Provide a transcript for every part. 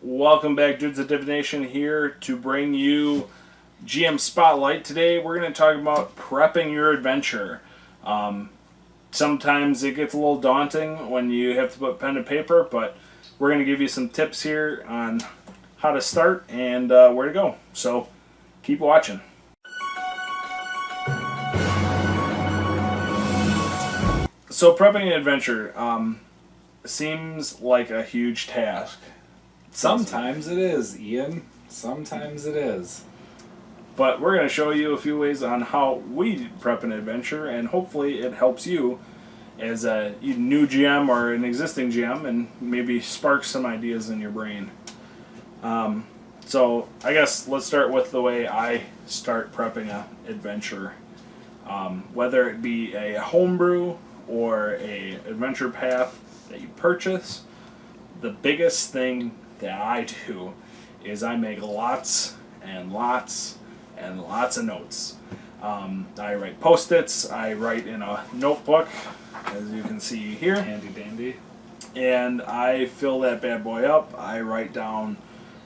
Welcome back, Dudes of Divination, here to bring you GM Spotlight. Today we're going to talk about prepping your adventure. Sometimes it gets a little daunting when you have to put pen to paper, but we're going to give you some tips here on how to start and where to go. So keep watching. So prepping an adventure seems like a huge task. Sometimes it is, Ian. Sometimes it is. But we're going to show you a few ways on how we prep an adventure, and hopefully it helps you as a new GM or an existing GM and maybe sparks some ideas in your brain. So I guess let's start with the way I start prepping an adventure. Whether it be a homebrew or a adventure path that you purchase, the biggest thing that I do is I make lots and lots and lots of notes. I write post-its, I write in a notebook, as you can see here. Handy dandy. And I fill that bad boy up. I write down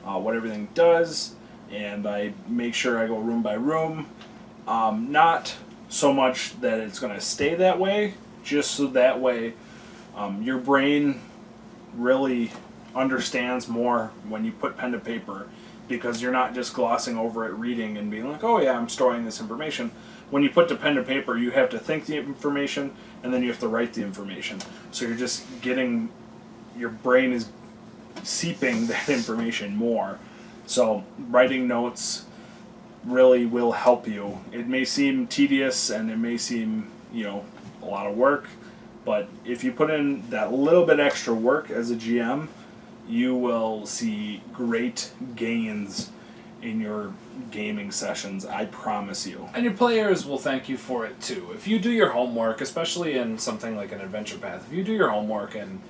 what everything does, and I make sure I go room by room. Not so much that it's going to stay that way, just so that way your brain really understands more when you put pen to paper, because you're not just glossing over it, reading and being like, oh yeah, I'm storing this information. When you put the pen to paper, you have to think the information and then you have to write the information. So you're just getting, your brain is seeping that information more. So writing notes really will help you. It may seem tedious and it may seem, a lot of work, but if you put in that little bit extra work as a GM, you will see great gains in your gaming sessions, I promise you. And your players will thank you for it too. If you do your homework, especially in something like an adventure path, if you do your homework and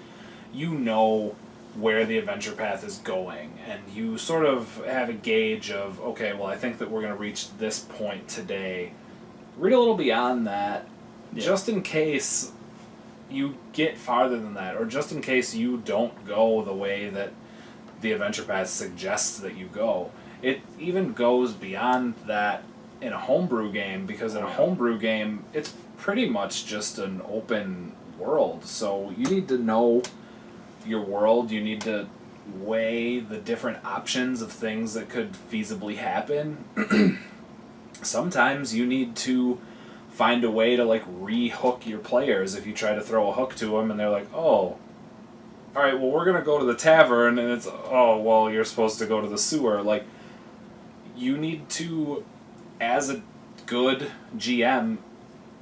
you know where the adventure path is going, and you sort of have a gauge of, okay, well, I think that we're going to reach this point today, read a little beyond that, just in case you get farther than that, or just in case you don't go the way that the adventure path suggests that you go. It even goes beyond that in a homebrew game, because in a homebrew game, it's pretty much just an open world. So you need to know your world, you need to weigh the different options of things that could feasibly happen. Sometimes you need to find a way to re-hook your players if you try to throw a hook to them and they're like, oh, alright, well, we're going to go to the tavern, and it's, oh, well, you're supposed to go to the sewer. You need to, as a good GM,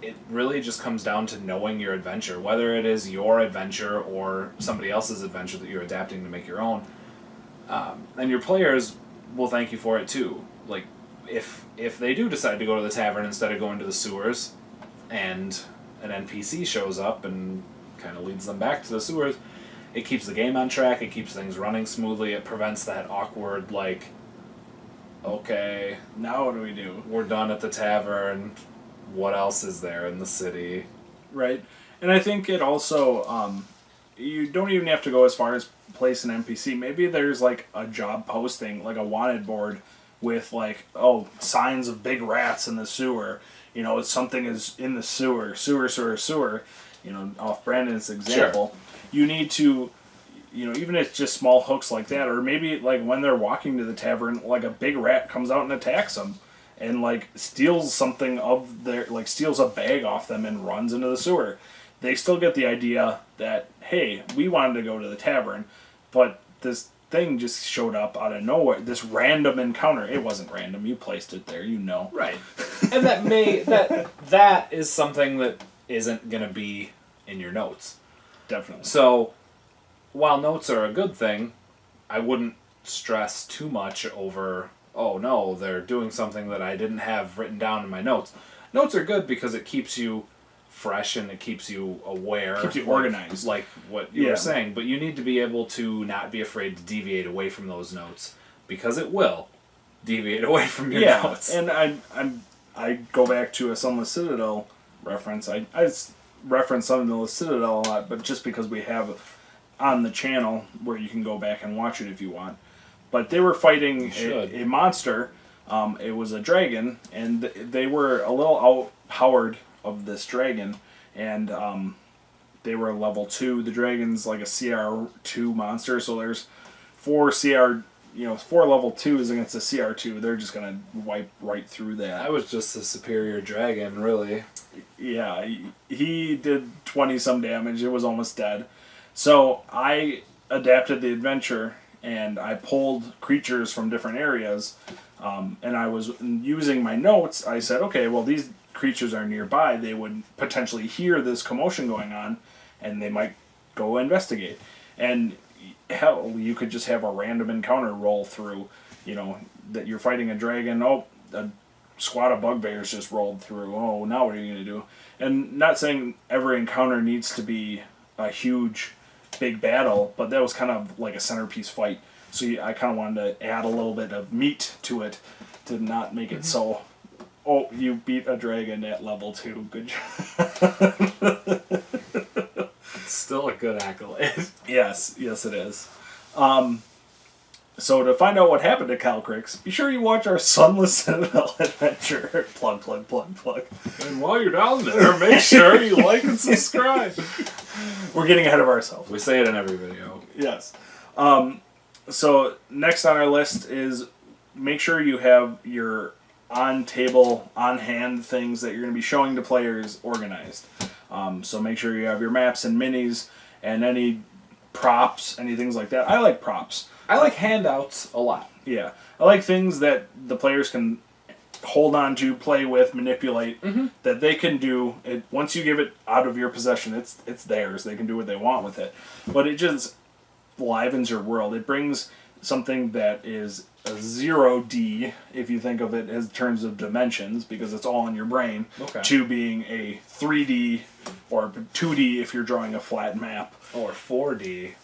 it really just comes down to knowing your adventure, whether it is your adventure or somebody else's adventure that you're adapting to make your own. And your players will thank you for it too. If they do decide to go to the tavern instead of going to the sewers, and an NPC shows up and kind of leads them back to the sewers, it keeps the game on track, it keeps things running smoothly, it prevents that awkward, okay, now what do we do? We're done at the tavern, what else is there in the city? Right. And I think it also, you don't even have to go as far as place an NPC. Maybe there's a job posting, a wanted board, with signs of big rats in the sewer. Something is in the sewer, off Brandon's example. Sure. You need to, even if it's just small hooks like that, or maybe when they're walking to the tavern, a big rat comes out and attacks them and steals something of their, steals a bag off them and runs into the sewer. They still get the idea that, hey, we wanted to go to the tavern, but this thing just showed up out of nowhere. This random encounter. It wasn't random. You placed it there. Right. And that is something that isn't going to be in your notes. Definitely. So, while notes are a good thing, I wouldn't stress too much over, oh no, they're doing something that I didn't have written down in my notes. Notes are good because it keeps you fresh and it keeps you aware, keeps you organized, like what you were saying. But you need to be able to not be afraid to deviate away from those notes, because it will deviate away from your notes. And I go back to a Sunless Citadel reference. I reference Sunless Citadel a lot, but just because we have on the channel where you can go back and watch it if you want. But they were fighting a monster. It was a dragon, and they were a little outpowered of this dragon, and they were level 2. The dragon's like a CR2 monster, so there's 4 level 2s against a CR2. They're just gonna wipe right through that. I was just a superior dragon, really. Yeah, he did 20 some damage. It was almost dead. So I adapted the adventure, and I pulled creatures from different areas, and I was using my notes. I said, okay, well, these creatures are nearby. They would potentially hear this commotion going on, and they might go investigate. And hell, you could just have a random encounter roll through, that you're fighting a dragon. Oh, a squad of bugbears just rolled through. Oh, now what are you going to do? And not saying every encounter needs to be a huge, big battle, but that was kind of like a centerpiece fight. So I kind of wanted to add a little bit of meat to it to not make it so, oh, you beat a dragon at level 2. Good job. It's still a good accolade. Yes, it is. So to find out what happened to Calcrix, be sure you watch our Sunless Citadel adventure. Plug. And while you're down there, make sure you like and subscribe. We're getting ahead of ourselves. We say it in every video. Yes. So next on our list is make sure you have your on-table, on-hand things that you're going to be showing to players organized. So make sure you have your maps and minis and any props, any things like that. I like props. I like handouts a lot. Yeah. I like things that the players can hold on to, play with, manipulate, that they can do. Once you give it out of your possession, it's theirs. They can do what they want with it. But it just livens your world. It brings something that is a 0D, if you think of it as terms of dimensions, because it's all in your brain, to being a 3D or 2D if you're drawing a flat map. Or 4D.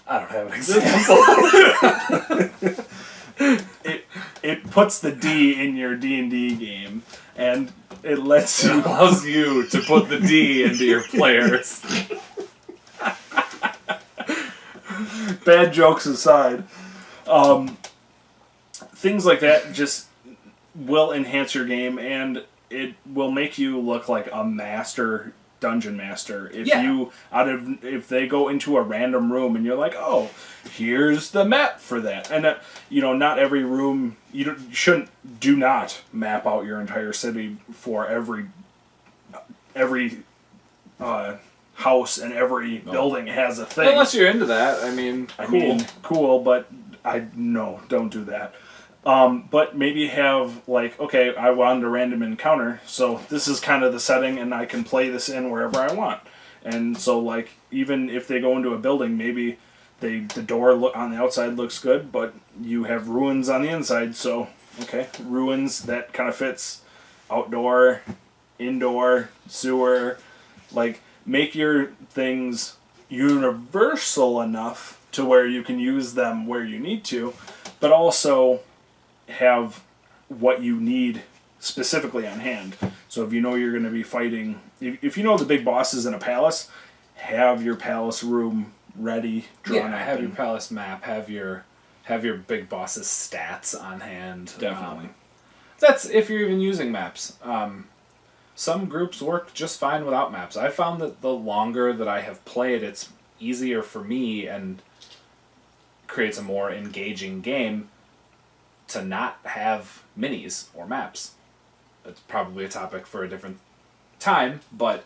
I don't have an example. It puts the D in your D&D game, and it lets you... It allows you to put the D into your players. Bad jokes aside, things like that just will enhance your game, and it will make you look like a master dungeon master if they go into a random room and you're like, oh, here's the map for that. And not every room, do not map out your entire city for every house, and every building has a thing. Unless you're into that, I mean, cool, but don't do that. But maybe have, like, okay, I wanted a random encounter, so this is kind of the setting, and I can play this in wherever I want. And so, like, even if they go into a building, maybe the door on the outside looks good, but you have ruins on the inside, so, okay, ruins, that kind of fits. Outdoor, indoor, sewer, like, make your things universal enough to where you can use them where you need to, but also have what you need specifically on hand. So if you know you're going to be fighting, if you know the big boss is in a palace, have your palace room ready, drawn up. Have your palace map, have your big boss's stats on hand. Definitely. That's if you're even using maps. Some groups work just fine without maps. I found that the longer that I have played, it's easier for me and creates a more engaging game to not have minis or maps. It's probably a topic for a different time, but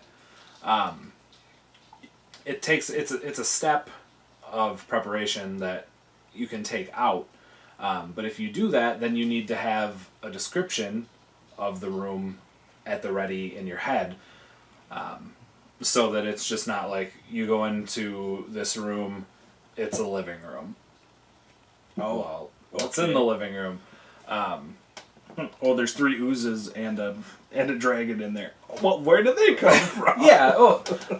it's a step of preparation that you can take out. But if you do that, then you need to have a description of the room at the ready in your head, so that it's just not like you go into this room, it's a living room. Oh, well, what's in the living room? There's 3 oozes and a dragon in there. Well, where did they come from?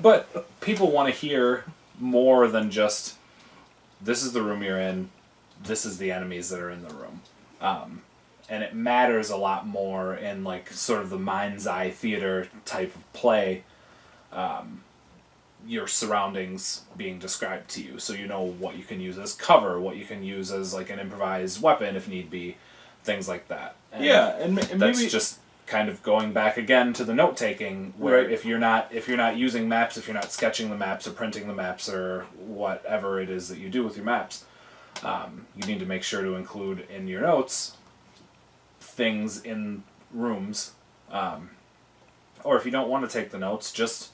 But people want to hear more than just, this is the room you're in, this is the enemies that are in the room. And it matters a lot more in, like, sort of the mind's eye theater type of play, your surroundings being described to you, so you know what you can use as cover, what you can use as like an improvised weapon if need be, things like that. And and that's maybe just kind of going back again to the note taking, where Right. if you're not using maps, if you're not sketching the maps or printing the maps or whatever it is that you do with your maps, you need to make sure to include in your notes things in rooms, or if you don't want to take the notes, just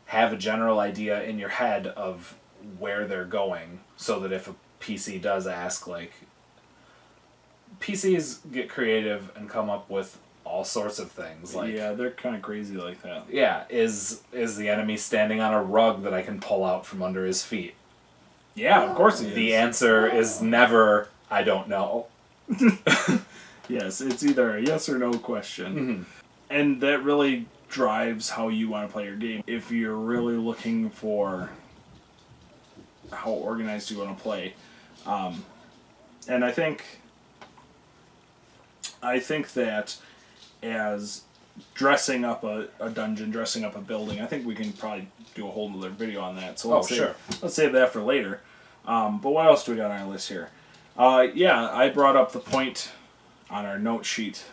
have a general idea in your head of where they're going, so that if a PC does ask, like, PCs get creative and come up with all sorts of things, like, yeah, they're kind of crazy like that. yeah, is the enemy standing on a rug that I can pull out from under his feet? Yeah, of course it is. The answer is never, I don't know. Yes, it's either a yes or no question. Mm-hmm. And that really drives how you want to play your game. If you're really looking for how organized you want to play. And I think that as dressing up a dungeon, dressing up a building, I think we can probably do a whole other video on that. So let's save that for later. But what else do we got on our list here? Yeah, I brought up the point on our note sheet.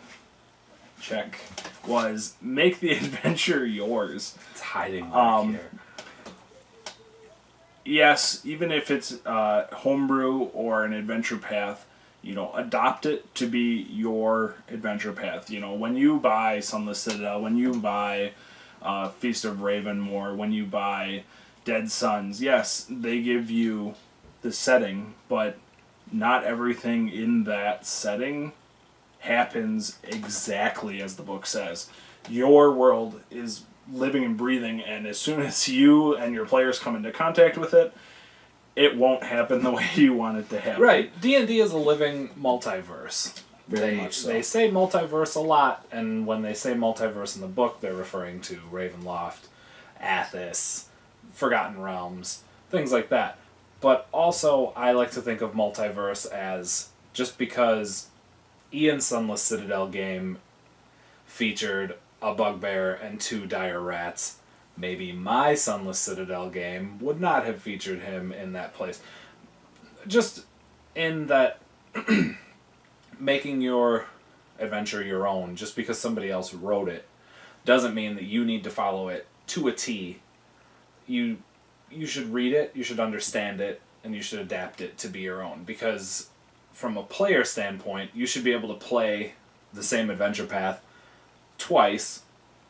Check. Was make the adventure yours. It's hiding back here. Yes, even if it's homebrew or an adventure path, adopt it to be your adventure path. When you buy Sunless Citadel, when you buy Feast of Ravenmore, when you buy Dead Suns, yes, they give you the setting, but not everything in that setting happens exactly as the book says. Your world is living and breathing, and as soon as you and your players come into contact with it, it won't happen the way you want it to happen. Right. D&D is a living multiverse. Very much so. They say multiverse a lot, and when they say multiverse in the book, they're referring to Ravenloft, Athos, Forgotten Realms, things like that. But also, I like to think of multiverse as, just because Ian's Sunless Citadel game featured a bugbear and 2 dire rats, maybe my Sunless Citadel game would not have featured him in that place. Just in that making your adventure your own, just because somebody else wrote it, doesn't mean that you need to follow it to a T. You should read it, you should understand it, and you should adapt it to be your own. Because from a player standpoint, you should be able to play the same adventure path twice,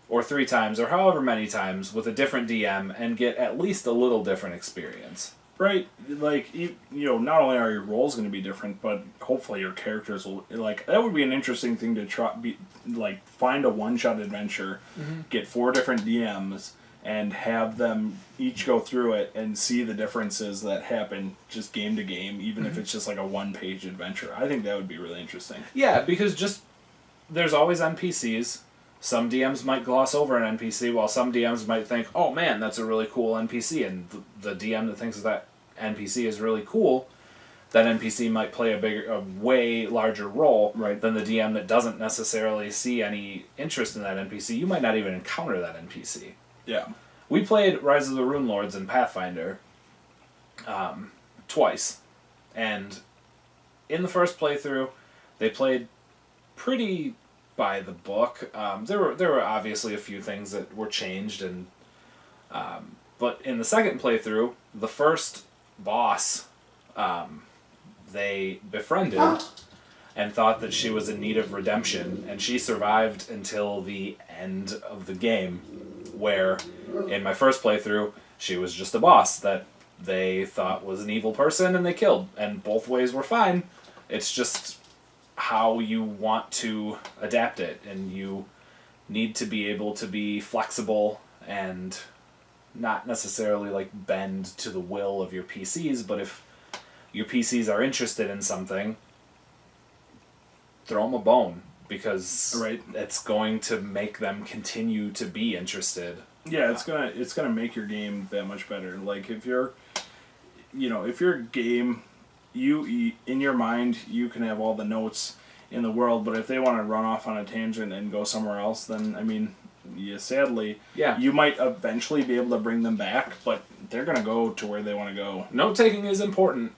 or 3 times, or however many times, with a different DM, and get at least a little different experience. Right, like, not only are your roles going to be different, but hopefully your characters will, that would be an interesting thing to try, find a one-shot adventure, get 4 different DMs, and have them each go through it and see the differences that happen just game to game, even if it's just like a 1-page adventure. I think that would be really interesting. Yeah, because there's always NPCs. Some DMs might gloss over an NPC, while some DMs might think, oh man, that's a really cool NPC, and the DM that thinks that NPC is really cool, that NPC might play a way larger role than the DM that doesn't necessarily see any interest in that NPC. You might not even encounter that NPC. Yeah. We played Rise of the Rune Lords in Pathfinder twice, and in the first playthrough, they played pretty by the book. There were obviously a few things that were changed, and but in the second playthrough, the first boss they befriended and thought that she was in need of redemption, and she survived until the end of the game, where in my first playthrough she was just a boss that they thought was an evil person and they killed, and both ways were fine. It's just how you want to adapt it, and you need to be able to be flexible and not necessarily bend to the will of your PCs, but if your PCs are interested in something, throw them a bone, because it's going to make them continue to be interested. Yeah, it's gonna make your game that much better. Like, if your game, you in your mind, you can have all the notes in the world, but if they want to run off on a tangent and go somewhere else, then sadly, Yeah. you might eventually be able to bring them back, but they're going to go to where they want to go. Note taking is important.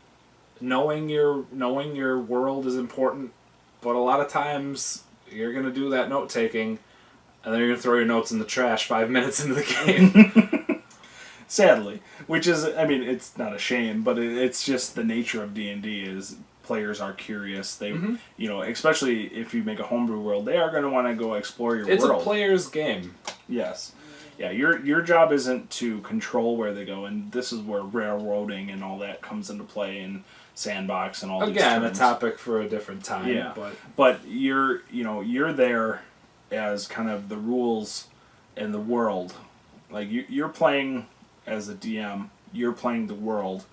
Knowing your world is important, but a lot of times you're going to do that note taking, and then you're going to throw your notes in the trash 5 minutes into the game. Sadly, which is, I mean, it's not a shame, but it's just the nature of D&D is players are curious. They, you know, especially if you make a homebrew world, they are going to want to go explore your world. It's a player's game. Yes. Yeah, your job isn't to control where they go, and this is where railroading and all that comes into play, and sandbox and all these Again, a terms. topic for a different time. Yeah, but you're there as kind of the rules and the world. Like you're playing as a DM, you're playing the world,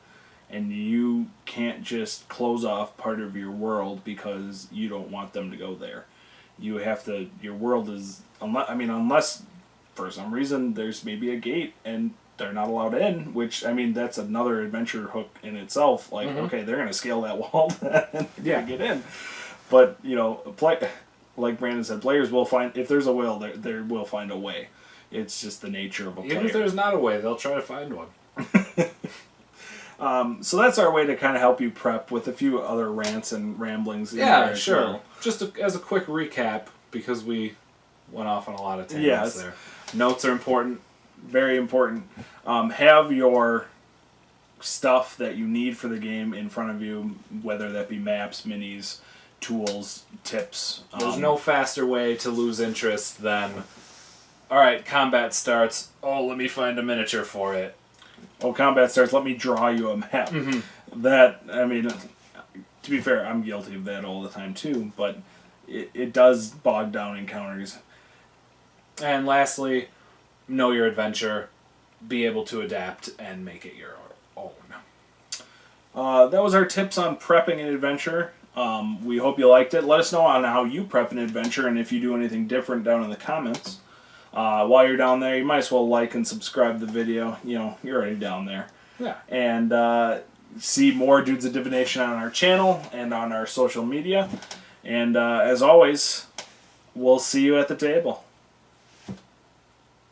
and you can't just close off part of your world because you don't want them to go there. You have to. Your world is unless for some reason there's maybe a gate and they're not allowed in, which, I mean, that's another adventure hook in itself. Like, okay, they're going to scale that wall and get in. But, you know, like Brandon said, players will find, if there's a will, they will find a way. It's just the nature of a player. Even if there's not a way, they'll try to find one. So that's our way to kind of help you prep with a few other rants and ramblings. Yeah, sure. Well. Just as a quick recap, because we went off on a lot of tangents there. Notes are important. Very important. Have your stuff that you need for the game in front of you, whether that be maps, minis, tools, tips. There's no faster way to lose interest than, alright, combat starts, oh, let me find a miniature for it. Oh, combat starts, let me draw you a map. That, I mean, to be fair, I'm guilty of that all the time too, but it does bog down encounters. And lastly, know your adventure, be able to adapt, and make it your own. That was our tips on prepping an adventure. We hope you liked it. Let us know on how you prep an adventure and if you do anything different down in the comments. While you're down there, you might as well like and subscribe the video. You know, you're already down there. Yeah. And see more Dudes of Divination on our channel and on our social media. And as always, we'll see you at the table.